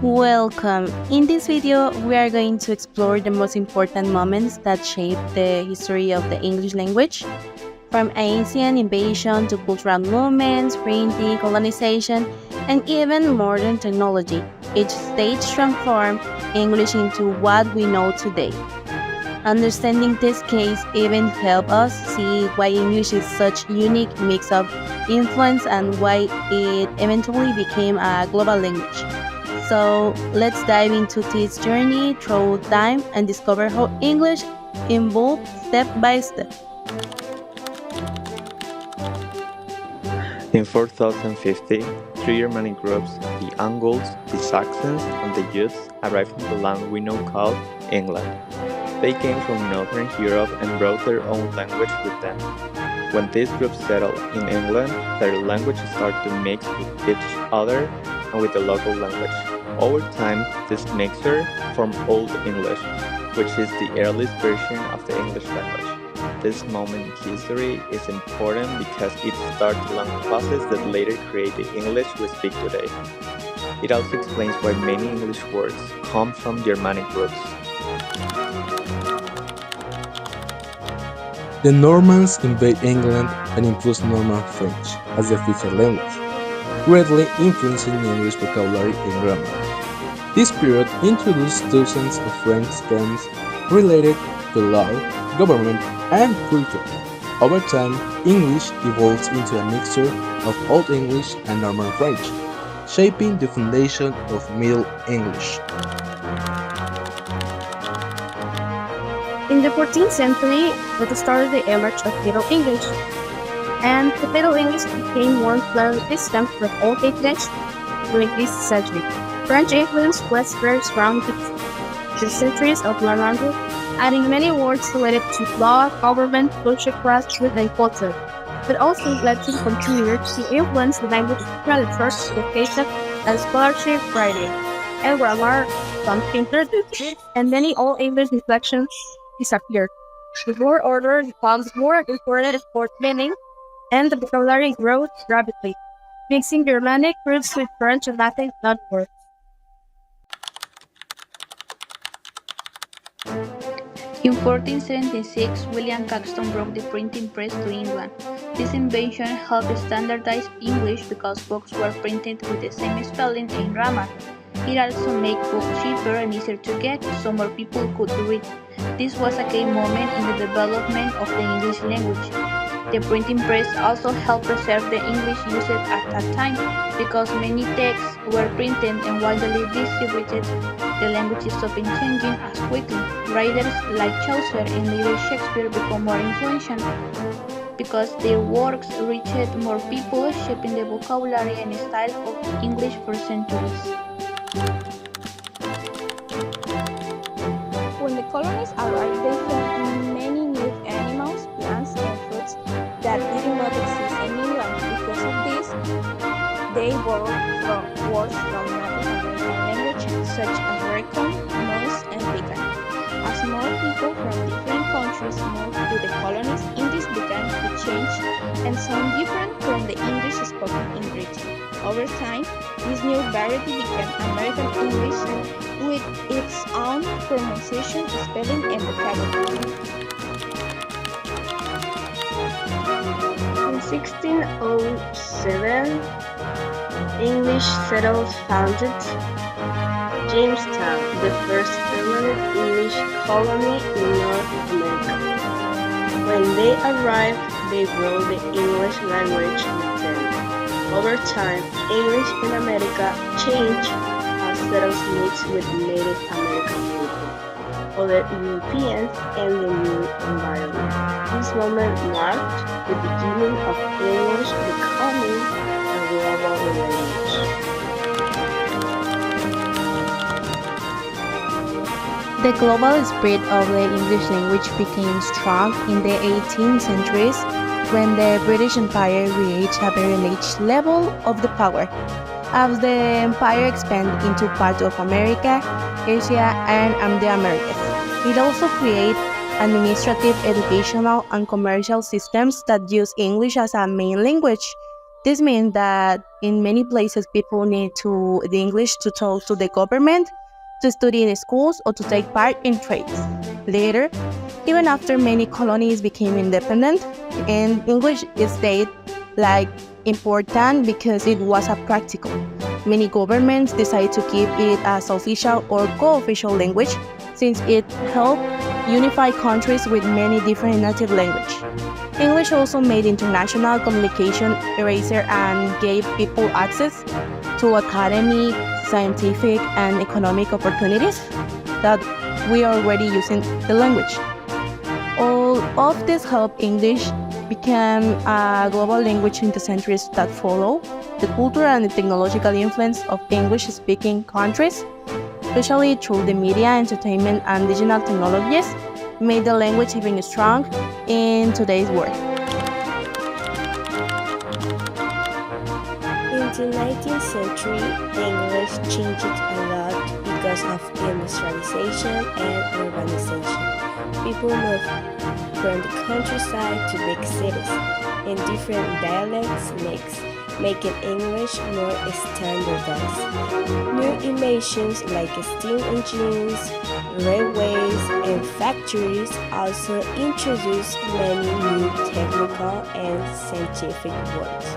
Welcome! In this video, we are going to explore the most important moments that shape the history of the English language, from ancient invasion to cultural movements, printing, colonization, and even modern technology. Each stage transformed English into what we know today. Understanding this case even help us see why English is such unique mix of influence and why it eventually became a global language. So let's dive into this journey through time and discover how English evolved step by step. In 4050, three Germanic groups, the Angles, the Saxons, and the Jutes, arrived in the land we now call England. They came from northern Europe and brought their own language with them. When these groups settled in England, their languages started to mix with each other and with the local language. Over time, this mixture formed Old English, which is the earliest version of the English language. This moment in history is important because it started a long process that later created the English we speak today. It also explains why many English words come from Germanic roots. The Normans invade England and influenced Norman French as the official language, greatly influencing English vocabulary and grammar. This period introduced dozens of French terms related to law, government, and culture. Over time, English evolves into a mixture of Old English and Norman French, shaping the foundation of Middle English. In the 14th century, it started the emerge of Middle English, and the Middle English became more clearly distinct from Old English during this century. French influence was very strong to centuries of language, adding many words related to law, government, culture, craft, truth, and culture, but also led to continuers to influence the language through the first education and scholarship writing, and grammar, some painters, and many Old English inflections disappeared. The word order becomes more important for meaning, and the vocabulary grows rapidly, mixing Germanic roots with French and Latin loanwords. In 1476, William Caxton brought the printing press to England. This invention helped standardize English because books were printed with the same spelling and grammar. It also made books cheaper and easier to get, so more people could read. This was a key moment in the development of the English language. The printing press also helped preserve the English used at that time, because many texts were printed and widely distributed. The language stopped changing as quickly. Writers like Chaucer and later Shakespeare became more influential because their works reached more people, shaping the vocabulary and style of English for centuries. When the colonists arrived, they found many new animals, plants, and fruits that did not exist in England. Because of this, they borrowed words from Native American language such as raccoon, mouse, and pecan. As more people from different countries moved to the colonies, English began to change and sound different from the English spoken in Britain. Over time, this new variety became American English with its own pronunciation, spelling, and vocabulary. In 1607, English settlers founded Jamestown, the first permanent English colony in North America. When they arrived, they brought the English language with them. Over time, English in America changed as settlers mixed with Native American people, other Europeans, and the new environment. This moment marked the beginning of English becoming a global language. The global spread of the English language became strong in the 18th centuries when the British Empire reached a very large level of the power. As the empire expanded into parts of America, Asia, and the Americas, it also created administrative, educational, and commercial systems that use English as a main language. This means that in many places people need to the English to talk to the government, to study in schools, or to take part in trades. Later, even after many colonies became independent, and English stayed like important because it was a practical. Many governments decided to keep it as official or co-official language since it helped unify countries with many different native language. English also made international communication easier and gave people access to academic, scientific, and economic opportunities that we are already using the language. All of this helped English become a global language in the centuries that follow. The cultural and the technological influence of English-speaking countries, especially through the media, entertainment, and digital technologies, made the language even strong in today's world. In the 19th century, English changed a lot because of industrialization and urbanization. People moved from the countryside to big cities, and different dialects mix, making English more standardized. New inventions like steam engines, railways, and factories also introduced many new technical and scientific words.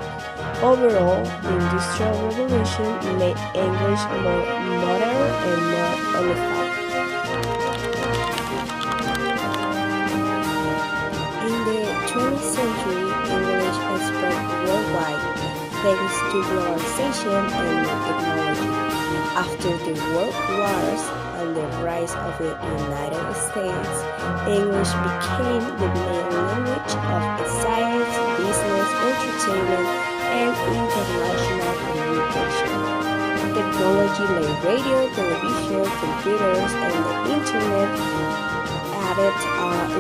Overall, the Industrial Revolution made English more modern and more unified. In the 20th century, English has spread worldwide thanks to globalization and new technology. After the World Wars and the rise of the United States, English became the main language of science, business, entertainment, and international communication. Technology like radio, television, computers, and the internet added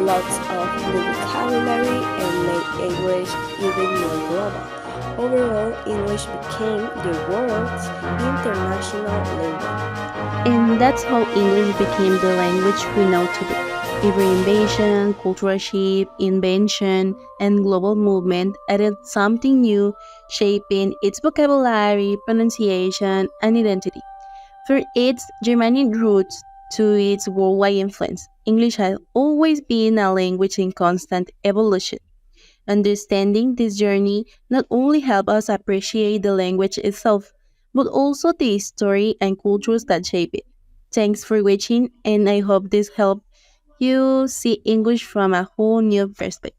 lots of new vocabulary and made English even more global. Overall, English became the world's international language. And that's how English became the language we know today. Every invention, cultural shift, invention, and global movement added something new, shaping its vocabulary, pronunciation, and identity. From its Germanic roots to its worldwide influence, English has always been a language in constant evolution. Understanding this journey not only helps us appreciate the language itself, but also the history and cultures that shape it. Thanks for watching, and I hope this helped you see English from a whole new perspective.